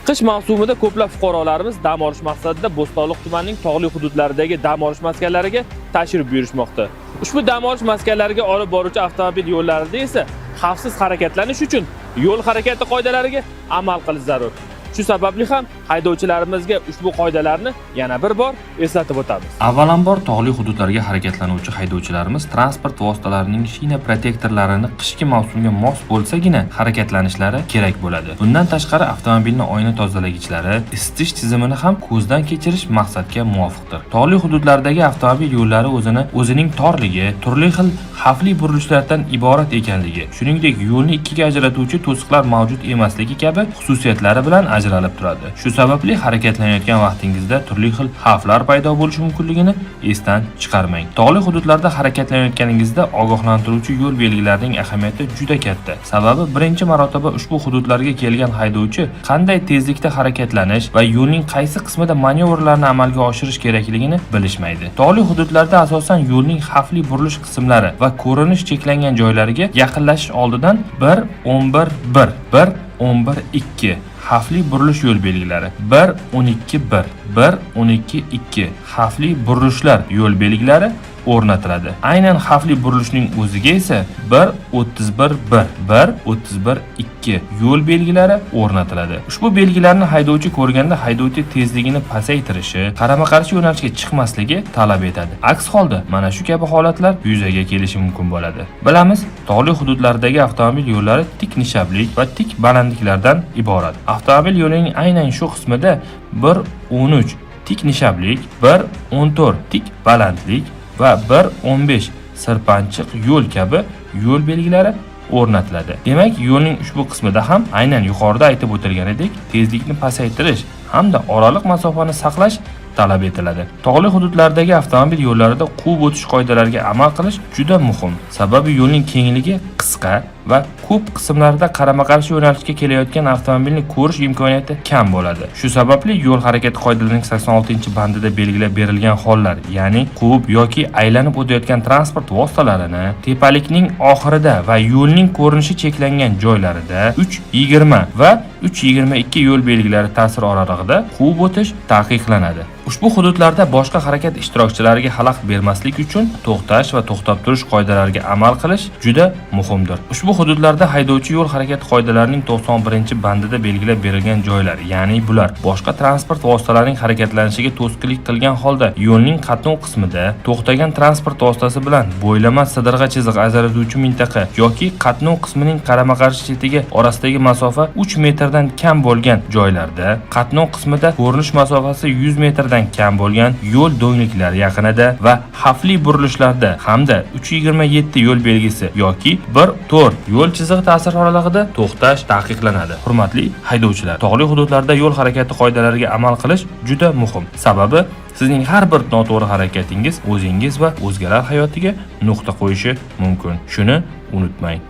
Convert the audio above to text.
Qish mavsumida ko'plab fuqarolarimiz dam olish maqsadida Bo'stonliq tumanining tog'li hududlaridagi dam olish maskanlariga tashrif buyurishmoqda. Ushbu dam olish maskanlariga olib boruvchi avtomobil yo'llarida esa xavfsiz harakatlanish uchun yo'l harakati qoidalariga amal qilish zarur. Shu sababli ham haydovchilarimizga ushbu qoidalarni yana bir bor eslatib o'tamiz. Avvalambor tog'li hududlarga harakatlanuvchi haydovchilarimiz transport vositalarining shina protektorlarini qishki mavsumga mos bo'lsagina harakatlanishlari kerak bo'ladi. Bundan tashqari avtomobilning oyna tozalagichlari, isitish tizimini ham ko'zdan kechirish maqsadga muvofiqdir. Tog'li hududlardagi avtomobil yo'llari o'zining torligi, turli xil xavfli burilishlardan iborat ekanligi, shuningdek yo'lni ikkiga ajratuvchi to'siqlar mavjud emasligi kabi xususiyatlari bilan ajralib turadi. Shu sababli harakatlanayotgan vaqtingizda turli xil xavflar paydo bo'lishi mumkinligini esdan chiqarmang. Tog'li hududlarda harakatlanayotganingizda ogohlantiruvchi yo'l belgilarining ahamiyati juda katta. Sababi birinchi marotaba ushbu hududlarga kelgan haydovchi qanday tezlikda harakatlanish va yo'lning qaysi qismida manevrlarni amalga oshirish kerakligini bilishmaydi. Tog'li hududlarda asosan yo'lning xavfli burilish qismlari va ko'rinish cheklangan joylariga yaqinlashish oldidan 1-11-1, 1-11-2 xavfli burilish yo'l belgilari, 1-12-1, 1-12-2 xavfli burilishlar yo'l belgilari o'rnatiladi. Aynan xavfli burilishning o'ziga esa 1-31-1, 1-31-2 yo'l belgilari o'rnatiladi. Ushbu belgilarni haydovchi ko'rganda haydovchi tezligini pasaytirishi, qarama-qarshi yo'nalishga chiqmasligi talab etadi. Aks holda mana shu kabi holatlar yuzaga kelishi mumkin bo'ladi. Bilamiz, tog'li hududlardagi avtomobil yo'llari tik nishablik va tik balandliklardan iborat. Avtomobil yo'lining aynan shu qismida 1-13 tik nishablik, 1-14 tik balandlik va 1-15 sirpanchiq yo'l kabi yo'l belgilari o'rnatiladi. Demak, yo'lning ushbu qismida ham aynan yuqorida aytib o'tilganidek tezlikni pasaytirish hamda oraliq masofani saqlash talab etiladi. Tog'li hududlardagi avtomobil yo'llarida quvib o'tish qoidalariga amal qilish juda muhim. Sababi yo'lning kengligi qisqa va ko'p qismlarda qarama-qarshi yo'nalishga kelayotgan avtomobilni ko'rish imkoniyati kam bo'ladi. Shu sababli yo'l harakati qoidalarining 86-bandida belgilab berilgan hollar, ya'ni quvib yoki aylanib o'tayotgan transport vositalarini tepalikning oxirida va yo'lning ko'rinishi cheklangan joylarida 3:20 va 3:22 yo'l belgilari ta'sir oralig'ida quvib o'tish taqiqlanadi. Ushbu hududlarda boshqa harakat ishtirokchilariga xalaqit bermaslik uchun to'xtash va to'xtab turish qoidalariga amal qilish juda muhimdir. Ushbu hududlarda haydovchi yo'l harakati qoidalarining 91-bandida belgilab berilgan joylar, ya'ni bular boshqa transport vositalarining harakatlanishiga to'sqinlik qilgan holda yo'lning qatnov qismida to'xtagan transport vositasi bilan bo'ylama sidirg'a chiziq ajratuvchi mintaqa yoki qatnov qismining qarama-qarshi chetiga orasidagi masofa 3 metrdan kam bo'lgan joylarda, qatnov qismida ko'rinish masofasi 100 metrdan kam bo'lgan yo'l do'ngliklari yaqinida va xavfli burilishlarda hamda 3:27 yo'l belgisi yoki 1-4 yo'l chizig'i ta'sir oralig'ida to'xtash taqiqlanadi. Hurmatli haydovchilar, tog'li hududlarda yo'l harakati qoidalariga amal qilish juda muhim. Sababi sizning har bir noto'g'ri harakatingiz o'zingiz va o'zgalar hayotiga nuqta qo'yishi mumkin. Shuni unutmang.